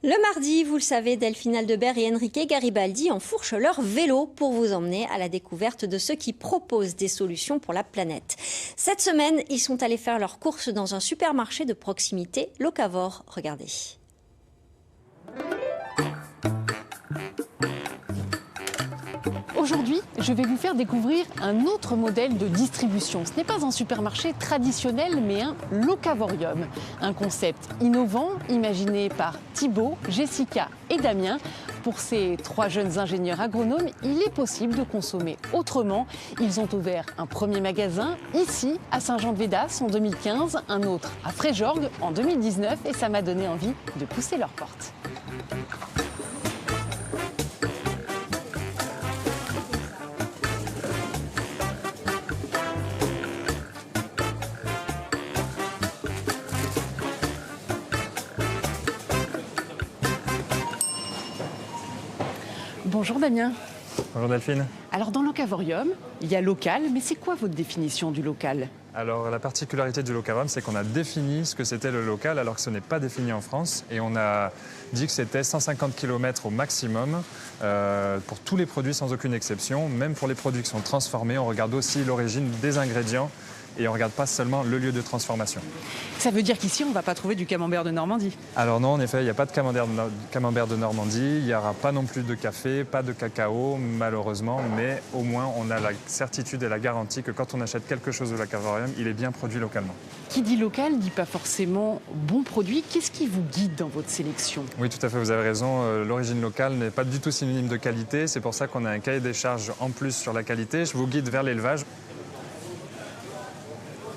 Le mardi, vous le savez, Delphine Aldebert et Enrique Garibaldi enfourchent leur vélo pour vous emmener à la découverte de ceux qui proposent des solutions pour la planète. Cette semaine, ils sont allés faire leurs courses dans un supermarché de proximité, Locavor. Regardez. Aujourd'hui, je vais vous faire découvrir un autre modèle de distribution. Ce n'est pas un supermarché traditionnel, mais un locavorium. Un concept innovant, imaginé par Thibaut, Jessica et Damien. Pour ces 3 jeunes ingénieurs agronomes, il est possible de consommer autrement. Ils ont ouvert un premier magasin ici, à Saint-Jean-de-Védas en 2015, un autre à Fréjorgues en 2019, et ça m'a donné envie de pousser leurs portes. Bonjour Damien. Bonjour Delphine. Alors dans Locavorium, il y a local, mais c'est quoi votre définition du local? Alors la particularité du Locavorium, c'est qu'on a défini ce que c'était le local alors que ce n'est pas défini en France. Et on a dit que c'était 150 km au maximum pour tous les produits sans aucune exception. Même pour les produits qui sont transformés, on regarde aussi l'origine des ingrédients et on ne regarde pas seulement le lieu de transformation. Ça veut dire qu'ici, on ne va pas trouver du camembert de Normandie? Alors non, en effet, il n'y a pas de camembert de Normandie, il n'y aura pas non plus de café, pas de cacao, malheureusement, mais au moins on a la certitude et la garantie que quand on achète quelque chose de Locavorium, il est bien produit localement. Qui dit local ne dit pas forcément bon produit. Qu'est-ce qui vous guide dans votre sélection? Oui, tout à fait, vous avez raison. L'origine locale n'est pas du tout synonyme de qualité. C'est pour ça qu'on a un cahier des charges en plus sur la qualité. Je vous guide vers l'élevage.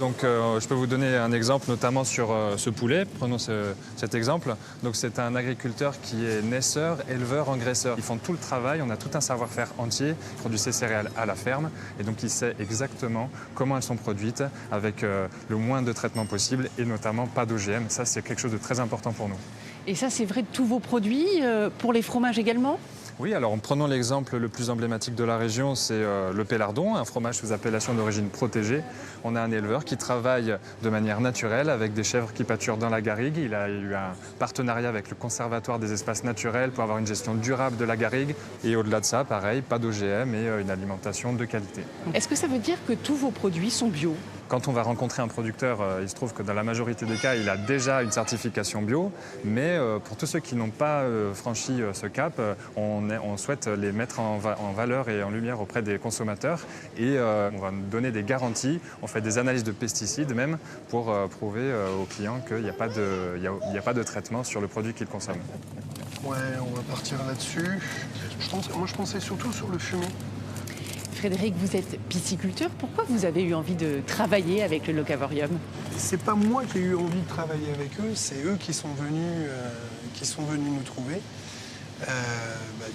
Donc, je peux vous donner un exemple, notamment sur ce poulet. Prenons cet exemple. Donc, c'est un agriculteur qui est naisseur, éleveur, engraisseur. Ils font tout le travail. On a tout un savoir-faire entier. Il produit ses céréales à la ferme. Et donc, il sait exactement comment elles sont produites avec le moins de traitement possible et notamment pas d'OGM. Ça, c'est quelque chose de très important pour nous. Et ça, c'est vrai de tous vos produits, pour les fromages également? Oui, alors prenons l'exemple le plus emblématique de la région, c'est le Pélardon, un fromage sous appellation d'origine protégée. On a un éleveur qui travaille de manière naturelle avec des chèvres qui pâturent dans la garrigue. Il a eu un partenariat avec le Conservatoire des espaces naturels pour avoir une gestion durable de la garrigue. Et au-delà de ça, pareil, pas d'OGM et une alimentation de qualité. Est-ce que ça veut dire que tous vos produits sont bio? Quand on va rencontrer un producteur, il se trouve que dans la majorité des cas, il a déjà une certification bio. Mais pour tous ceux qui n'ont pas franchi ce cap, on souhaite les mettre en valeur et en lumière auprès des consommateurs. Et on va donner des garanties. On fait des analyses de pesticides même pour prouver aux clients qu'il n'y a pas de traitement sur le produit qu'ils consomment. Ouais, on va partir là-dessus. Moi, je pensais surtout sur le fumier. Frédéric, vous êtes pisciculteur. Pourquoi vous avez eu envie de travailler avec le Locavorium? C'est pas moi qui ai eu envie de travailler avec eux, c'est eux qui sont venus nous trouver.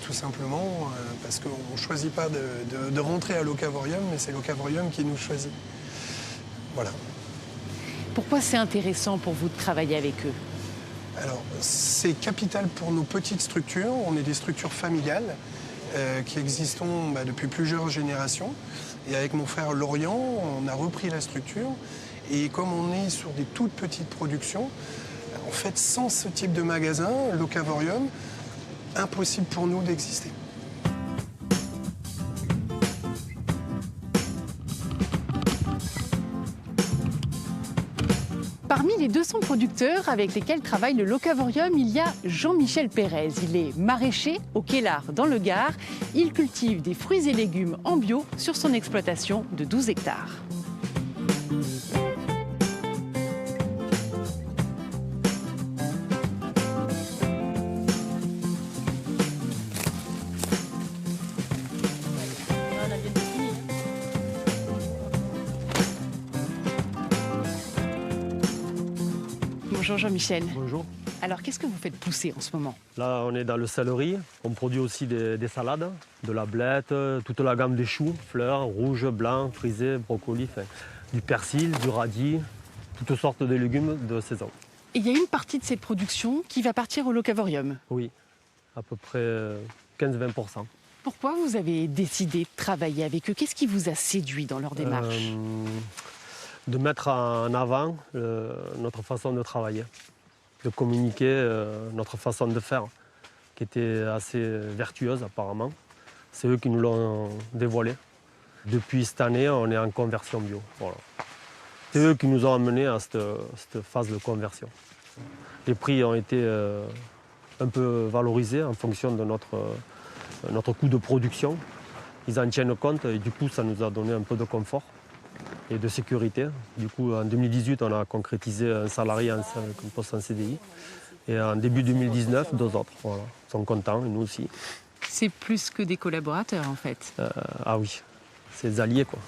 Tout simplement parce qu'on ne choisit pas de rentrer à Locavorium, mais c'est Locavorium qui nous choisit. Voilà. Pourquoi c'est intéressant pour vous de travailler avec eux? Alors, c'est capital pour nos petites structures. On est des structures familiales qui existent depuis plusieurs générations. Et avec mon frère Lorient, on a repris la structure. Et comme on est sur des toutes petites productions, en fait, sans ce type de magasin, Locavorium, impossible pour nous d'exister. Parmi les 200 producteurs avec lesquels travaille le Locavorium, il y a Jean-Michel Pérez. Il est maraîcher au Quélard, dans le Gard. Il cultive des fruits et légumes en bio sur son exploitation de 12 hectares. Bonjour Jean-Michel. Bonjour. Alors qu'est-ce que vous faites pousser en ce moment? Là, on est dans le céleri. On produit aussi des salades, de la blette, toute la gamme des choux, fleurs, rouges, blancs, frisés, brocolis, du persil, du radis, toutes sortes de légumes de saison. Et il y a une partie de cette production qui va partir au Locavorium. Oui, à peu près 15-20%. Pourquoi vous avez décidé de travailler avec eux? Qu'est-ce qui vous a séduit dans leur démarche? De mettre en avant notre façon de travailler. de communiquer notre façon de faire, qui était assez vertueuse apparemment. C'est eux qui nous l'ont dévoilé. Depuis cette année, on est en conversion bio. Voilà. C'est eux qui nous ont amenés à cette phase de conversion. Les prix ont été un peu valorisés en fonction de notre coût de production. Ils en tiennent compte et du coup, ça nous a donné un peu de confort et de sécurité. Du coup, en 2018, on a concrétisé un salarié en poste en CDI. Et en début 2019, 2 autres. Voilà. Ils sont contents, et nous aussi. C'est plus que des collaborateurs en fait. Ah oui, c'est des alliés quoi.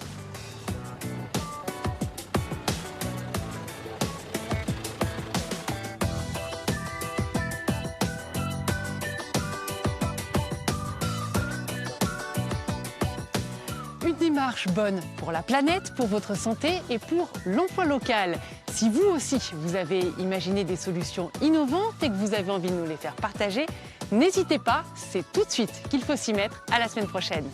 Une démarche bonne pour la planète, pour votre santé et pour l'emploi local. Si vous aussi, vous avez imaginé des solutions innovantes et que vous avez envie de nous les faire partager, n'hésitez pas, c'est tout de suite qu'il faut s'y mettre. À la semaine prochaine.